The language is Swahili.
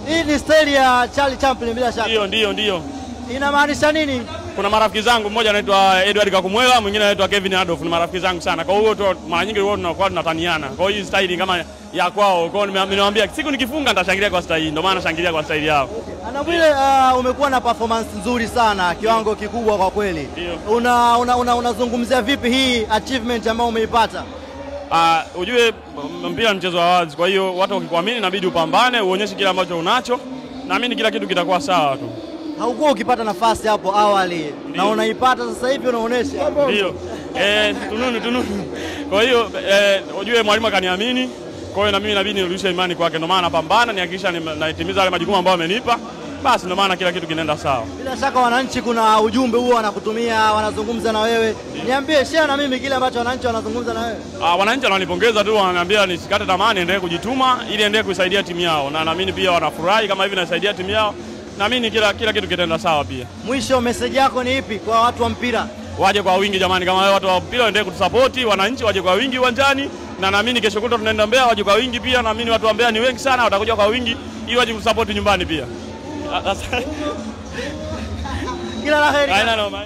Hii ni style ya Charlie Chaplin bila shaka. Ndio. Inamaanisha nini? Kuna marafiki zangu, mmoja anaitwa Edward Kakumwela, mwingine anaitwa Kevin Adolf, ni marafiki zangu sana. Kwa hiyo mara nyingi wao tunakuwa tunataniana. Kwa hiyo style kama ya kwao. Kwa hiyo nimemwambia siku nikifunga nitashangilia kwa style, ndio maana nashangilia kwa style yao. Anabwile, umekuwa na performance nzuri sana, kiwango kikubwa kwa kweli. Unazungumzia vipi hii achievement ambayo umeipata? Ujue mpira mchezo wa wazi. Kwa hiyo watu wakikuamini inabidi upambane, uonyeshe kile ambacho unacho. Naamini kila kitu kitakuwa sawa tu. Haukuwa ukipata nafasi hapo awali na unaipata sasa hivi unaonesha. Ndio. Tununu. Kwa hiyo ujue mwalimu akaniamini. Kwa hiyo na mimi inabidi nirudishe imani kwake. Ndio maana napambana, nihakikisha naitimiza yale majukumu ambayo amenipa. Basi ndio maana kila kitu kinaenda sawa. Bila shaka wananchi kuna ujumbe huo wanakutumia, wanazungumza na wewe. Niambie, share na mimi kile ambacho wananchi wanazungumza na wewe. Wananchi wananipongeza tu, wananiambia nisikate tamaa, niendelee kujituma ili endelee kuisaidia timu yao. Na naamini pia wanafurahi kama hivi naisaidia timu yao. Naamini kila kitu kitaenda sawa pia. Mwisho message yako ni ipi kwa watu wa mpira? Waje kwa wingi jamani, kama watu wa mpira waendelee kutusupport, wananchi waje kwa wingi uwanjani. Na naamini kesho kutwa tunaenda Mbeya, waje kwa wingi pia. Naamini watu wa Mbeya ni wengi sana, watakuja kwa wingi ili waje kutusupport nyumbani pia. Kila la heri. Haina noma.